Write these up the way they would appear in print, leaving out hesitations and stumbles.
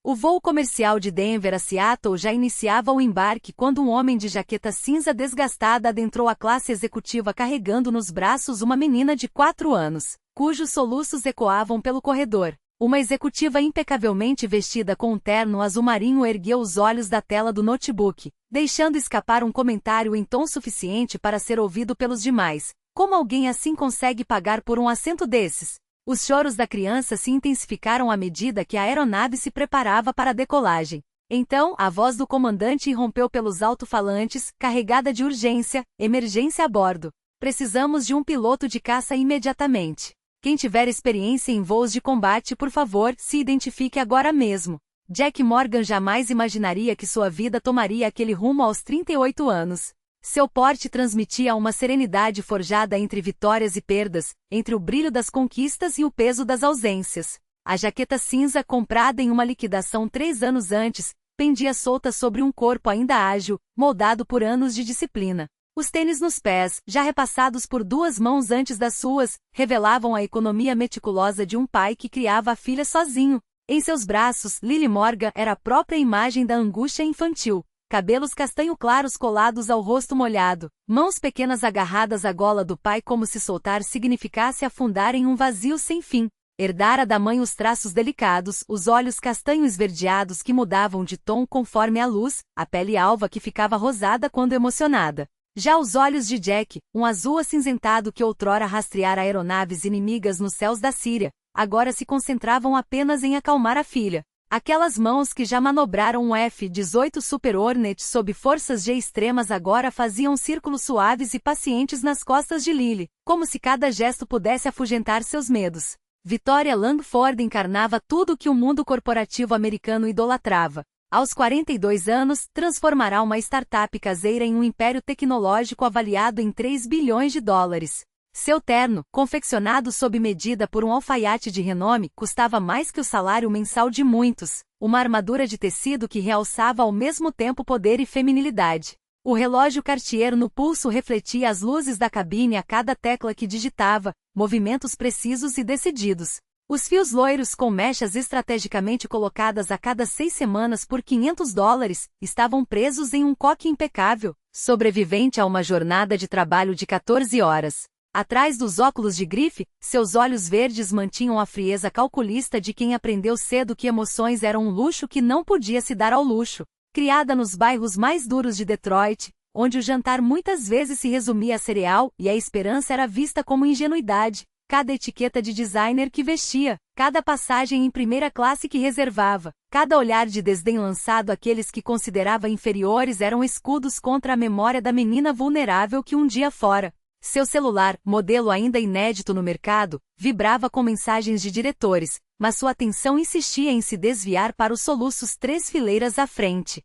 O voo comercial de Denver a Seattle já iniciava o embarque quando um homem de jaqueta cinza desgastada adentrou a classe executiva carregando nos braços uma menina de 4 anos, cujos soluços ecoavam pelo corredor. Uma executiva impecavelmente vestida com um terno azul marinho ergueu os olhos da tela do notebook, deixando escapar um comentário em tom suficiente para ser ouvido pelos demais. Como alguém assim consegue pagar por um assento desses? Os choros da criança se intensificaram à medida que a aeronave se preparava para a decolagem. Então, a voz do comandante irrompeu pelos alto-falantes, carregada de urgência, emergência a bordo. Precisamos de um piloto de caça imediatamente. Quem tiver experiência em voos de combate, por favor, se identifique agora mesmo. Jack Morgan jamais imaginaria que sua vida tomaria aquele rumo aos 38 anos. Seu porte transmitia uma serenidade forjada entre vitórias e perdas, entre o brilho das conquistas e o peso das ausências. A jaqueta cinza, comprada em uma liquidação 3 anos antes, pendia solta sobre um corpo ainda ágil, moldado por anos de disciplina. Os tênis nos pés, já repassados por 2 mãos antes das suas, revelavam a economia meticulosa de um pai que criava a filha sozinho. Em seus braços, Lily Morgan era a própria imagem da angústia infantil. Cabelos castanho claros colados ao rosto molhado, mãos pequenas agarradas à gola do pai como se soltar significasse afundar em um vazio sem fim. Herdara da mãe os traços delicados, os olhos castanho esverdeados que mudavam de tom conforme a luz, a pele alva que ficava rosada quando emocionada. Já os olhos de Jack, um azul acinzentado que outrora rastreara aeronaves inimigas nos céus da Síria, agora se concentravam apenas em acalmar a filha. Aquelas mãos que já manobraram um F-18 Super Hornet sob forças G extremas agora faziam círculos suaves e pacientes nas costas de Lily, como se cada gesto pudesse afugentar seus medos. Victoria Langford encarnava tudo o que o mundo corporativo americano idolatrava. Aos 42 anos, transformará uma startup caseira em um império tecnológico avaliado em 3 bilhões de dólares. Seu terno, confeccionado sob medida por um alfaiate de renome, custava mais que o salário mensal de muitos. Uma armadura de tecido que realçava ao mesmo tempo poder e feminilidade. O relógio Cartier no pulso refletia as luzes da cabine a cada tecla que digitava, movimentos precisos e decididos. Os fios loiros com mechas estrategicamente colocadas a cada 6 semanas por $500 estavam presos em um coque impecável, sobrevivente a uma jornada de trabalho de 14 horas. Atrás dos óculos de grife, seus olhos verdes mantinham a frieza calculista de quem aprendeu cedo que emoções eram um luxo que não podia se dar ao luxo. Criada nos bairros mais duros de Detroit, onde o jantar muitas vezes se resumia a cereal e a esperança era vista como ingenuidade, cada etiqueta de designer que vestia, cada passagem em primeira classe que reservava, cada olhar de desdém lançado àqueles que considerava inferiores eram escudos contra a memória da menina vulnerável que um dia fora. Seu celular, modelo ainda inédito no mercado, vibrava com mensagens de diretores, mas sua atenção insistia em se desviar para os soluços 3 fileiras à frente.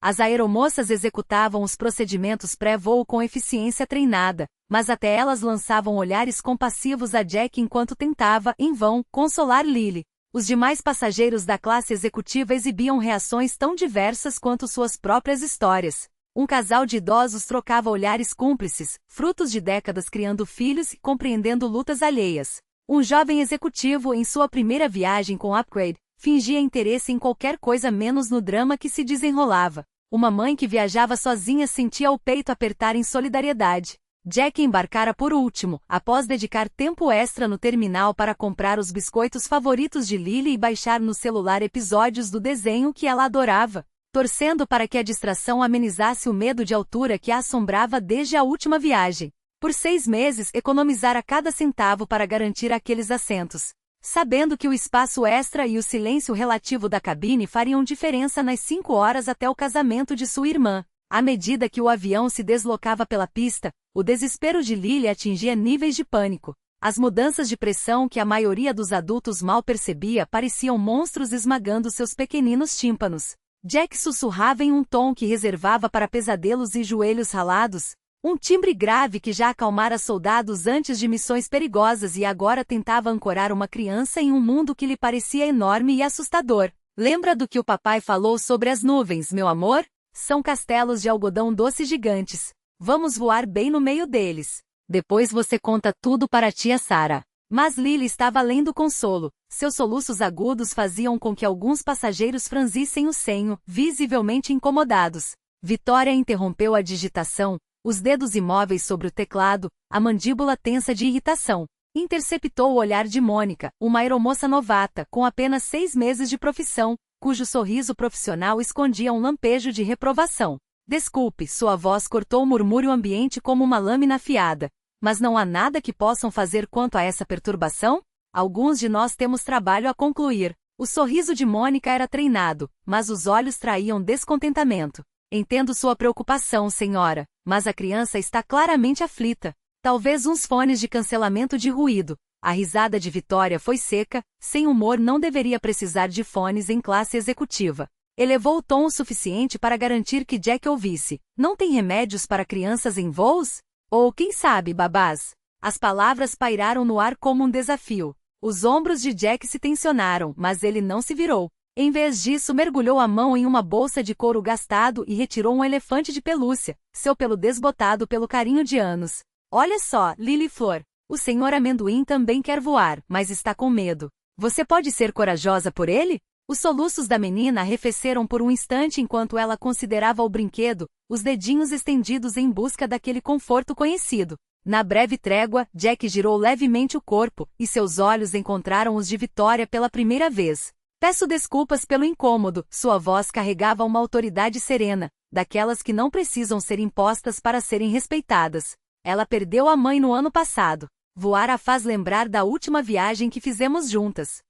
As aeromoças executavam os procedimentos pré-voo com eficiência treinada, mas até elas lançavam olhares compassivos a Jack enquanto tentava, em vão, consolar Lily. Os demais passageiros da classe executiva exibiam reações tão diversas quanto suas próprias histórias. Um casal de idosos trocava olhares cúmplices, frutos de décadas criando filhos e compreendendo lutas alheias. Um jovem executivo, em sua primeira viagem com Upgrade, fingia interesse em qualquer coisa menos no drama que se desenrolava. Uma mãe que viajava sozinha sentia o peito apertar em solidariedade. Jack embarcara por último, após dedicar tempo extra no terminal para comprar os biscoitos favoritos de Lily e baixar no celular episódios do desenho que ela adorava, torcendo para que a distração amenizasse o medo de altura que a assombrava desde a última viagem. Por 6 meses economizara cada centavo para garantir aqueles assentos, sabendo que o espaço extra e o silêncio relativo da cabine fariam diferença nas 5 horas até o casamento de sua irmã. À medida que o avião se deslocava pela pista, o desespero de Lily atingia níveis de pânico. As mudanças de pressão que a maioria dos adultos mal percebia pareciam monstros esmagando seus pequeninos tímpanos. Jack sussurrava em um tom que reservava para pesadelos e joelhos ralados, um timbre grave que já acalmara soldados antes de missões perigosas e agora tentava ancorar uma criança em um mundo que lhe parecia enorme e assustador. Lembra do que o papai falou sobre as nuvens, meu amor? São castelos de algodão doce gigantes. Vamos voar bem no meio deles. Depois você conta tudo para a tia Sarah. Mas Lily estava além do consolo. Seus soluços agudos faziam com que alguns passageiros franzissem o senho, visivelmente incomodados. Vitória interrompeu a digitação, os dedos imóveis sobre o teclado, a mandíbula tensa de irritação. Interceptou o olhar de Mônica, uma aeromoça novata, com apenas 6 meses de profissão, cujo sorriso profissional escondia um lampejo de reprovação. Desculpe, sua voz cortou o murmúrio ambiente como uma lâmina afiada. Mas não há nada que possam fazer quanto a essa perturbação? Alguns de nós temos trabalho a concluir. O sorriso de Mônica era treinado, mas os olhos traíam descontentamento. Entendo sua preocupação, senhora, mas a criança está claramente aflita. Talvez uns fones de cancelamento de ruído. A risada de Vitória foi seca, sem humor não deveria precisar de fones em classe executiva. Elevou o tom o suficiente para garantir que Jack ouvisse. Não tem remédios para crianças em voos? Ou quem sabe, babás? As palavras pairaram no ar como um desafio. Os ombros de Jack se tensionaram, mas ele não se virou. Em vez disso, mergulhou a mão em uma bolsa de couro gastado e retirou um elefante de pelúcia, seu pelo desbotado pelo carinho de anos. Olha só, Lily Flor. O senhor Amendoim também quer voar, mas está com medo. Você pode ser corajosa por ele? Os soluços da menina arrefeceram por um instante enquanto ela considerava o brinquedo, os dedinhos estendidos em busca daquele conforto conhecido. Na breve trégua, Jack girou levemente o corpo, e seus olhos encontraram os de Vitória pela primeira vez. Peço desculpas pelo incômodo, sua voz carregava uma autoridade serena, daquelas que não precisam ser impostas para serem respeitadas. Ela perdeu a mãe no ano passado. Voar a faz lembrar da última viagem que fizemos juntas.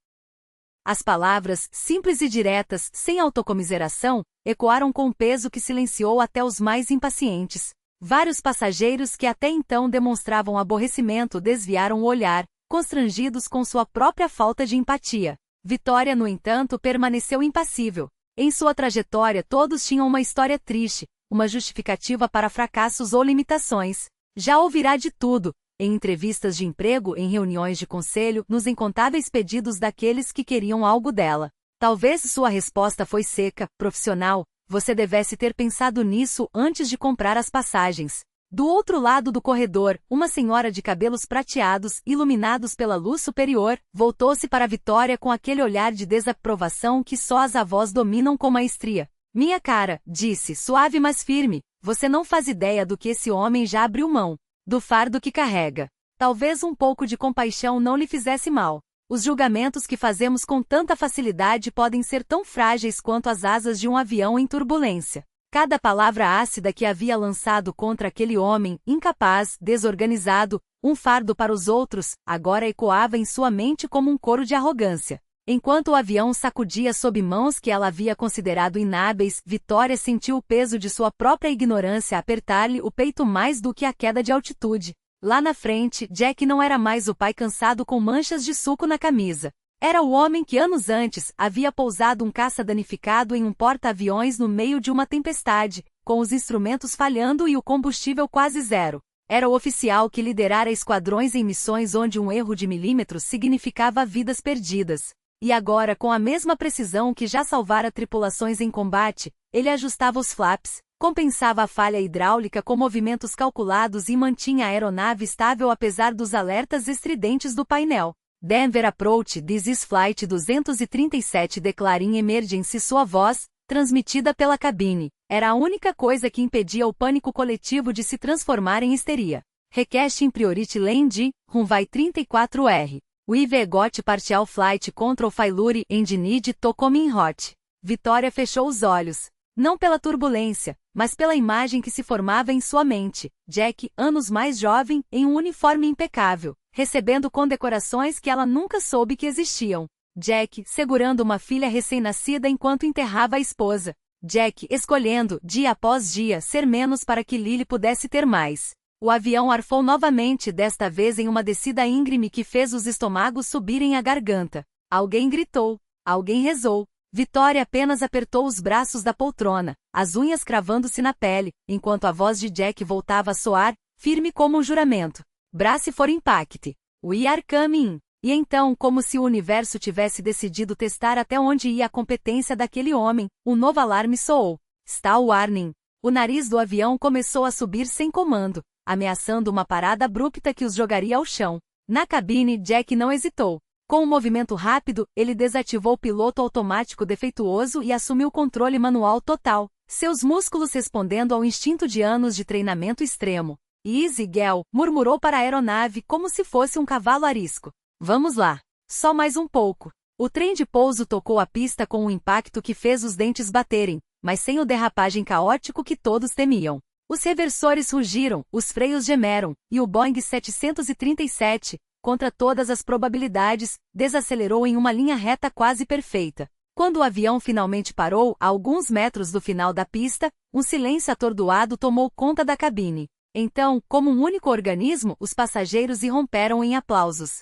As palavras, simples e diretas, sem autocomiseração, ecoaram com peso que silenciou até os mais impacientes. Vários passageiros que até então demonstravam aborrecimento desviaram o olhar, constrangidos com sua própria falta de empatia. Vitória, no entanto, permaneceu impassível. Em sua trajetória todos tinham uma história triste, uma justificativa para fracassos ou limitações. Já ouvirá de tudo. Em entrevistas de emprego, em reuniões de conselho, nos incontáveis pedidos daqueles que queriam algo dela. Talvez sua resposta foi seca, profissional, você devesse ter pensado nisso antes de comprar as passagens. Do outro lado do corredor, uma senhora de cabelos prateados, iluminados pela luz superior, voltou-se para Vitória com aquele olhar de desaprovação que só as avós dominam com maestria. Minha cara, disse, suave mas firme, você não faz ideia do que esse homem já abriu mão. Do fardo que carrega. Talvez um pouco de compaixão não lhe fizesse mal. Os julgamentos que fazemos com tanta facilidade podem ser tão frágeis quanto as asas de um avião em turbulência. Cada palavra ácida que havia lançado contra aquele homem, incapaz, desorganizado, um fardo para os outros, agora ecoava em sua mente como um coro de arrogância. Enquanto o avião sacudia sob mãos que ela havia considerado inábeis, Vitória sentiu o peso de sua própria ignorância apertar-lhe o peito mais do que a queda de altitude. Lá na frente, Jack não era mais o pai cansado com manchas de suco na camisa. Era o homem que anos antes havia pousado um caça danificado em um porta-aviões no meio de uma tempestade, com os instrumentos falhando e o combustível quase zero. Era o oficial que liderara esquadrões em missões onde um erro de milímetros significava vidas perdidas. E agora, com a mesma precisão que já salvara tripulações em combate, ele ajustava os flaps, compensava a falha hidráulica com movimentos calculados e mantinha a aeronave estável apesar dos alertas estridentes do painel. Denver Approach, this is Flight 237 Declaring Emergency. Sua voz, transmitida pela cabine, era a única coisa que impedia o pânico coletivo de se transformar em histeria. Request in Priority Land, Runway 34R. We've got partial flight control failure and need to come in hot. Vitória fechou os olhos. Não pela turbulência, mas pela imagem que se formava em sua mente. Jack, anos mais jovem, em um uniforme impecável, recebendo condecorações que ela nunca soube que existiam. Jack, segurando uma filha recém-nascida enquanto enterrava a esposa. Jack, escolhendo, dia após dia, ser menos para que Lily pudesse ter mais. O avião arfou novamente, desta vez em uma descida íngreme que fez os estômagos subirem à garganta. Alguém gritou. Alguém rezou. Vitória apenas apertou os braços da poltrona, as unhas cravando-se na pele, enquanto a voz de Jack voltava a soar, firme como um juramento. Brace for impact. We are coming. E então, como se o universo tivesse decidido testar até onde ia a competência daquele homem, um novo alarme soou. Stall warning. O nariz do avião começou a subir sem comando, ameaçando uma parada abrupta que os jogaria ao chão. Na cabine, Jack não hesitou. Com um movimento rápido, ele desativou o piloto automático defeituoso e assumiu o controle manual total, seus músculos respondendo ao instinto de anos de treinamento extremo. Easy, Gel, murmurou para a aeronave como se fosse um cavalo arisco. Vamos lá. Só mais um pouco. O trem de pouso tocou a pista com um impacto que fez os dentes baterem, mas sem o derrapagem caótico que todos temiam. Os reversores rugiram, os freios gemeram, e o Boeing 737, contra todas as probabilidades, desacelerou em uma linha reta quase perfeita. Quando o avião finalmente parou, a alguns metros do final da pista, um silêncio atordoado tomou conta da cabine. Então, como um único organismo, os passageiros irromperam em aplausos.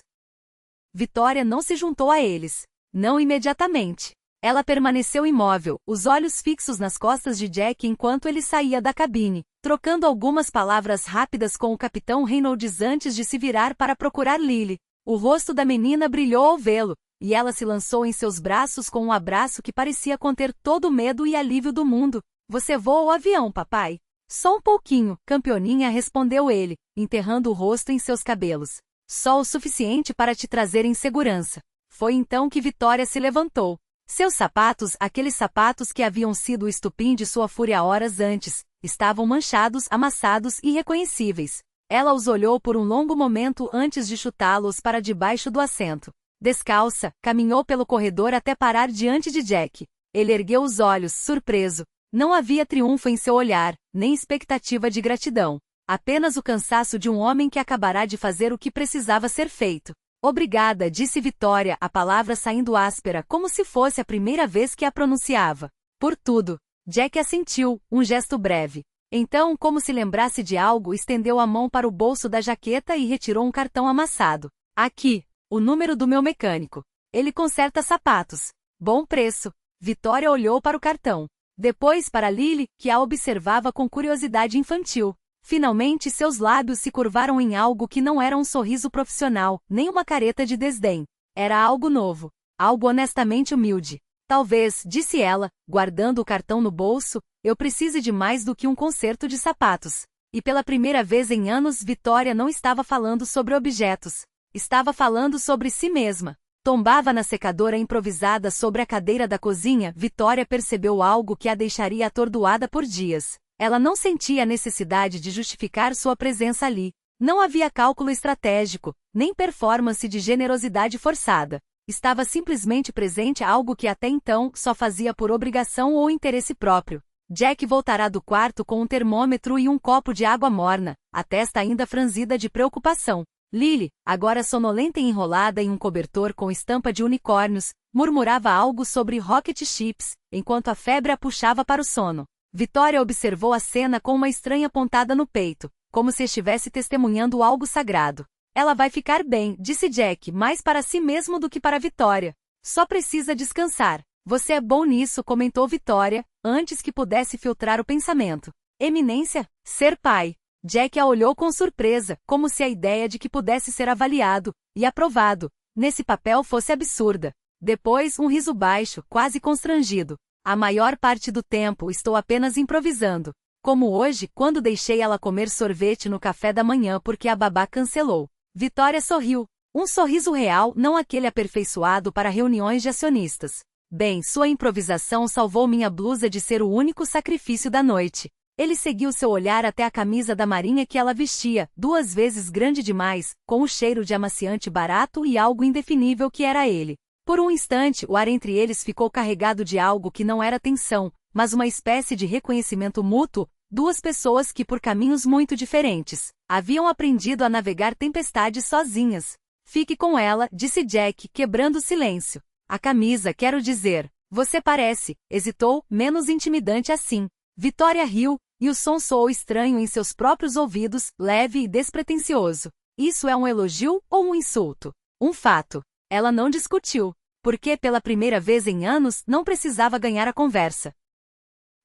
Vitória não se juntou a eles. Não imediatamente. Ela permaneceu imóvel, os olhos fixos nas costas de Jack enquanto ele saía da cabine, trocando algumas palavras rápidas com o capitão Reynolds antes de se virar para procurar Lily. O rosto da menina brilhou ao vê-lo, e ela se lançou em seus braços com um abraço que parecia conter todo o medo e alívio do mundo. Você voa o avião, papai? Só um pouquinho, campeoninha, respondeu ele, enterrando o rosto em seus cabelos. Só o suficiente para te trazer em segurança. Foi então que Vitória se levantou. Seus sapatos, aqueles sapatos que haviam sido o estupim de sua fúria horas antes, estavam manchados, amassados e irreconhecíveis. Ela os olhou por um longo momento antes de chutá-los para debaixo do assento. Descalça, caminhou pelo corredor até parar diante de Jack. Ele ergueu os olhos, surpreso. Não havia triunfo em seu olhar, nem expectativa de gratidão. Apenas o cansaço de um homem que acabará de fazer o que precisava ser feito. Obrigada, disse Vitória, a palavra saindo áspera como se fosse a primeira vez que a pronunciava. Por tudo. Jack assentiu, um gesto breve. Então, como se lembrasse de algo, estendeu a mão para o bolso da jaqueta e retirou um cartão amassado. Aqui, o número do meu mecânico. Ele conserta sapatos. Bom preço. Vitória olhou para o cartão. Depois para Lily, que a observava com curiosidade infantil. Finalmente seus lábios se curvaram em algo que não era um sorriso profissional, nem uma careta de desdém. Era algo novo. Algo honestamente humilde. Talvez, disse ela, guardando o cartão no bolso, eu precise de mais do que um conserto de sapatos. E pela primeira vez em anos, Vitória não estava falando sobre objetos. Estava falando sobre si mesma. Tombava na secadora improvisada sobre a cadeira da cozinha. Vitória percebeu algo que a deixaria atordoada por dias. Ela não sentia a necessidade de justificar sua presença ali. Não havia cálculo estratégico, nem performance de generosidade forçada. Estava simplesmente presente algo que até então só fazia por obrigação ou interesse próprio. Jack voltará do quarto com um termômetro e um copo de água morna, a testa ainda franzida de preocupação. Lily, agora sonolenta e enrolada em um cobertor com estampa de unicórnios, murmurava algo sobre rocket chips, enquanto a febre a puxava para o sono. Vitória observou a cena com uma estranha pontada no peito, como se estivesse testemunhando algo sagrado. Ela vai ficar bem, disse Jack, mais para si mesmo do que para Vitória. Só precisa descansar. Você é bom nisso, comentou Vitória, antes que pudesse filtrar o pensamento. Eminência? Ser pai. Jack a olhou com surpresa, como se a ideia de que pudesse ser avaliado e aprovado nesse papel fosse absurda. Depois, um riso baixo, quase constrangido. A maior parte do tempo estou apenas improvisando. Como hoje, quando deixei ela comer sorvete no café da manhã porque a babá cancelou. Vitória sorriu. Um sorriso real, não aquele aperfeiçoado para reuniões de acionistas. Bem, sua improvisação salvou minha blusa de ser o único sacrifício da noite. Ele seguiu seu olhar até a camisa da marinha que ela vestia, 2 vezes grande demais, com o cheiro de amaciante barato e algo indefinível que era ele. Por um instante, o ar entre eles ficou carregado de algo que não era tensão, mas uma espécie de reconhecimento mútuo, 2 pessoas que por caminhos muito diferentes, haviam aprendido a navegar tempestades sozinhas. Fique com ela, disse Jack, quebrando o silêncio. A camisa, quero dizer. Você parece, hesitou, menos intimidante assim. Vitória riu, e o som soou estranho em seus próprios ouvidos, leve e despretensioso. Isso é um elogio ou um insulto? Um fato. Ela não discutiu, porque pela primeira vez em anos não precisava ganhar a conversa.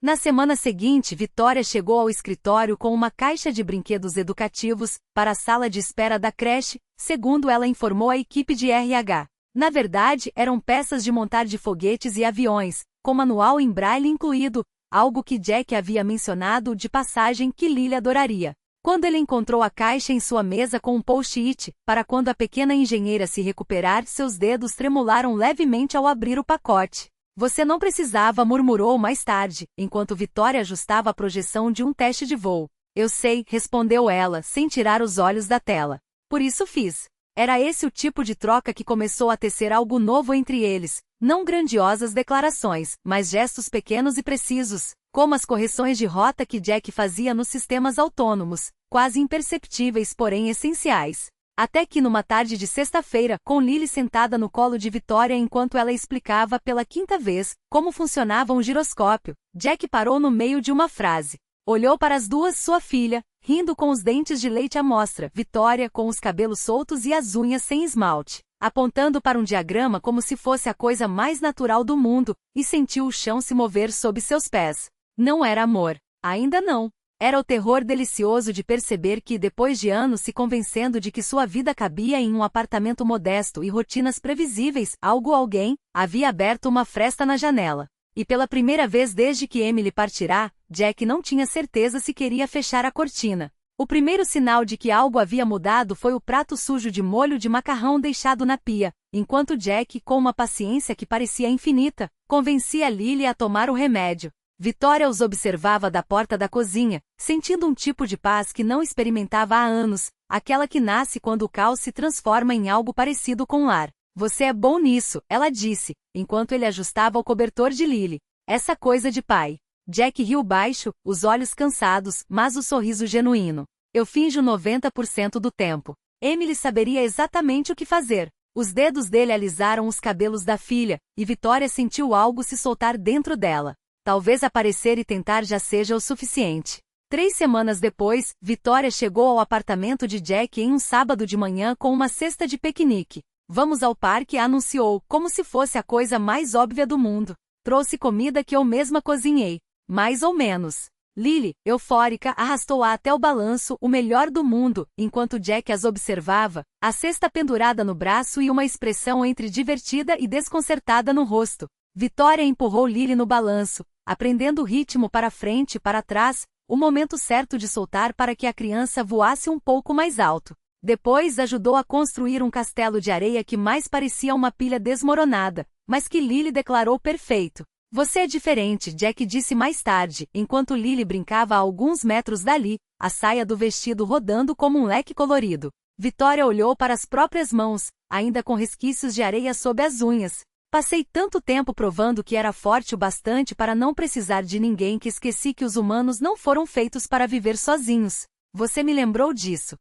Na semana seguinte, Vitória chegou ao escritório com uma caixa de brinquedos educativos para a sala de espera da creche, segundo ela informou a equipe de RH. Na verdade, eram peças de montar de foguetes e aviões, com manual em braille incluído, algo que Jack havia mencionado de passagem que Lily adoraria. Quando ele encontrou a caixa em sua mesa com um post-it, para quando a pequena engenheira se recuperar, seus dedos tremularam levemente ao abrir o pacote. Você não precisava, murmurou mais tarde, enquanto Vitória ajustava a projeção de um teste de voo. Eu sei, respondeu ela, sem tirar os olhos da tela. Por isso fiz. Era esse o tipo de troca que começou a tecer algo novo entre eles, não grandiosas declarações, mas gestos pequenos e precisos, como as correções de rota que Jack fazia nos sistemas autônomos, quase imperceptíveis porém essenciais. Até que numa tarde de sexta-feira, com Lily sentada no colo de Vitória enquanto ela explicava pela quinta vez como funcionava um giroscópio, Jack parou no meio de uma frase. Olhou para as duas, sua filha, rindo com os dentes de leite à mostra, Vitória com os cabelos soltos e as unhas sem esmalte, apontando para um diagrama como se fosse a coisa mais natural do mundo, e sentiu o chão se mover sob seus pés. Não era amor. Ainda não. Era o terror delicioso de perceber que, depois de anos se convencendo de que sua vida cabia em um apartamento modesto e rotinas previsíveis, alguém havia aberto uma fresta na janela. E pela primeira vez desde que Emily partirá, Jack não tinha certeza se queria fechar a cortina. O primeiro sinal de que algo havia mudado foi o prato sujo de molho de macarrão deixado na pia, enquanto Jack, com uma paciência que parecia infinita, convencia Lily a tomar o remédio. Vitória os observava da porta da cozinha, sentindo um tipo de paz que não experimentava há anos, aquela que nasce quando o caos se transforma em algo parecido com lar. Você é bom nisso, ela disse, enquanto ele ajustava o cobertor de Lily. Essa coisa de pai. Jack riu baixo, os olhos cansados, mas o sorriso genuíno. Eu finjo 90% do tempo. Emily saberia exatamente o que fazer. Os dedos dele alisaram os cabelos da filha, e Vitória sentiu algo se soltar dentro dela. Talvez aparecer e tentar já seja o suficiente. 3 semanas depois, Vitória chegou ao apartamento de Jack em um sábado de manhã com uma cesta de piquenique. Vamos ao parque, anunciou, como se fosse a coisa mais óbvia do mundo. Trouxe comida que eu mesma cozinhei. Mais ou menos. Lily, eufórica, arrastou-a até o balanço, o melhor do mundo, enquanto Jack as observava, a cesta pendurada no braço e uma expressão entre divertida e desconcertada no rosto. Vitória empurrou Lily no balanço, aprendendo o ritmo para frente e para trás, o momento certo de soltar para que a criança voasse um pouco mais alto. Depois ajudou a construir um castelo de areia que mais parecia uma pilha desmoronada, mas que Lily declarou perfeito. Você é diferente, Jack disse mais tarde, enquanto Lily brincava a alguns metros dali, a saia do vestido rodando como um leque colorido. Vitória olhou para as próprias mãos, ainda com resquícios de areia sob as unhas. Passei tanto tempo provando que era forte o bastante para não precisar de ninguém que esqueci que os humanos não foram feitos para viver sozinhos. Você me lembrou disso.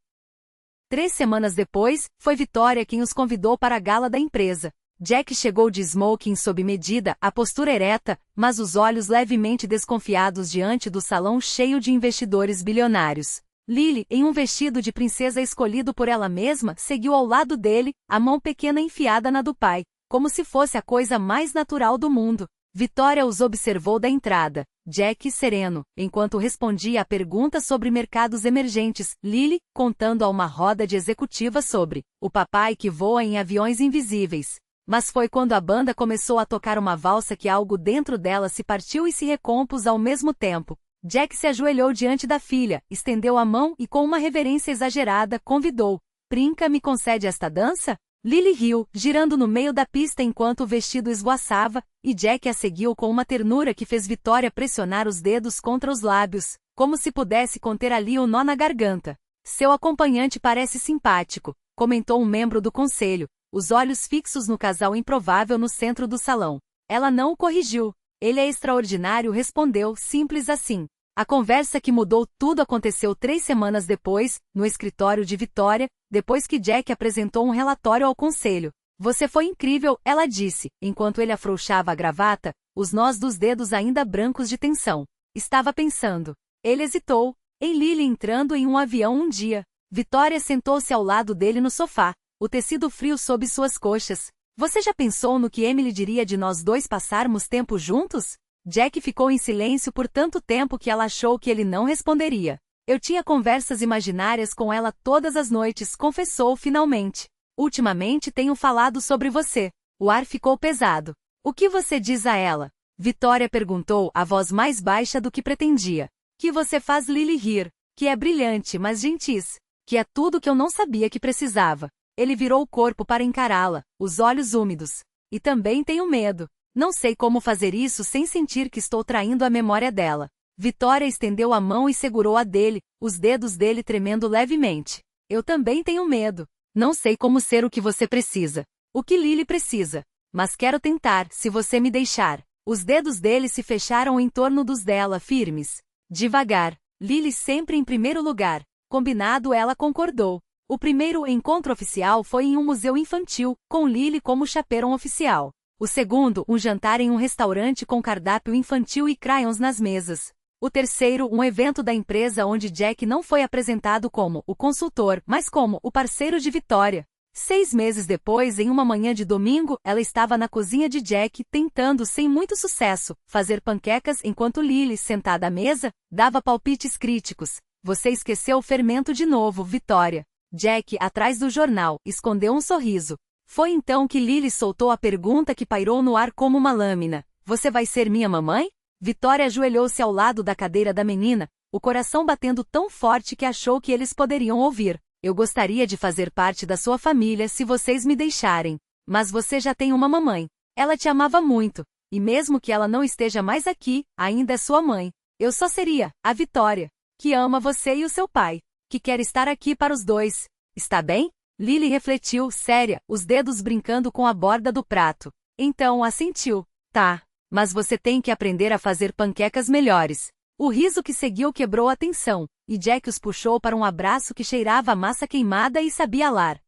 3 semanas depois, foi Vitória quem os convidou para a gala da empresa. Jack chegou de smoking sob medida, a postura ereta, mas os olhos levemente desconfiados diante do salão cheio de investidores bilionários. Lily, em um vestido de princesa escolhido por ela mesma, seguiu ao lado dele, a mão pequena enfiada na do pai, como se fosse a coisa mais natural do mundo. Vitória os observou da entrada, Jack sereno, enquanto respondia a perguntas sobre mercados emergentes, Lily, contando a uma roda de executivas sobre o papai que voa em aviões invisíveis. Mas foi quando a banda começou a tocar uma valsa que algo dentro dela se partiu e se recompôs ao mesmo tempo. Jack se ajoelhou diante da filha, estendeu a mão e com uma reverência exagerada, convidou. Princa, me concede esta dança? Lily riu, girando no meio da pista enquanto o vestido esvoaçava, e Jack a seguiu com uma ternura que fez Vitória pressionar os dedos contra os lábios, como se pudesse conter ali o nó na garganta. Seu acompanhante parece simpático, comentou um membro do conselho, os olhos fixos no casal improvável no centro do salão. Ela não o corrigiu. Ele é extraordinário, respondeu, simples assim. A conversa que mudou tudo aconteceu 3 semanas depois, no escritório de Vitória, depois que Jack apresentou um relatório ao conselho. Você foi incrível, ela disse, enquanto ele afrouxava a gravata, os nós dos dedos ainda brancos de tensão. Estava pensando. Ele hesitou. Em Lily entrando em um avião um dia. Vitória sentou-se ao lado dele no sofá, o tecido frio sob suas coxas. Você já pensou no que Emily diria de nós dois passarmos tempo juntos? Jack ficou em silêncio por tanto tempo que ela achou que ele não responderia. Eu tinha conversas imaginárias com ela todas as noites, confessou finalmente. Ultimamente tenho falado sobre você. O ar ficou pesado. O que você diz a ela? Vitória perguntou, a voz mais baixa do que pretendia. Que você faz Lily rir. Que é brilhante, mas gentis. Que é tudo que eu não sabia que precisava. Ele virou o corpo para encará-la, os olhos úmidos. E também tenho medo. Não sei como fazer isso sem sentir que estou traindo a memória dela. Vitória estendeu a mão e segurou a dele, os dedos dele tremendo levemente. Eu também tenho medo. Não sei como ser o que você precisa. O que Lily precisa. Mas quero tentar, se você me deixar. Os dedos dele se fecharam em torno dos dela, firmes. Devagar. Lily sempre em primeiro lugar. Combinado, ela concordou. O primeiro encontro oficial foi em um museu infantil, com Lily como chaperon oficial. O segundo, um jantar em um restaurante com cardápio infantil e crayons nas mesas. O terceiro, um evento da empresa onde Jack não foi apresentado como o consultor, mas como o parceiro de Vitória. 6 meses depois, em uma manhã de domingo, ela estava na cozinha de Jack, tentando, sem muito sucesso, fazer panquecas enquanto Lily, sentada à mesa, dava palpites críticos. Você esqueceu o fermento de novo, Vitória. Jack, atrás do jornal, escondeu um sorriso. Foi então que Lily soltou a pergunta que pairou no ar como uma lâmina. Você vai ser minha mamãe? Vitória ajoelhou-se ao lado da cadeira da menina, o coração batendo tão forte que achou que eles poderiam ouvir. Eu gostaria de fazer parte da sua família se vocês me deixarem. Mas você já tem uma mamãe. Ela te amava muito. E mesmo que ela não esteja mais aqui, ainda é sua mãe. Eu só seria a Vitória, que ama você e o seu pai, que quer estar aqui para os dois. Está bem? Lily refletiu, séria, os dedos brincando com a borda do prato. Então assentiu. Tá. Mas você tem que aprender a fazer panquecas melhores. O riso que seguiu quebrou a tensão, e Jack os puxou para um abraço que cheirava a massa queimada e sabia lar.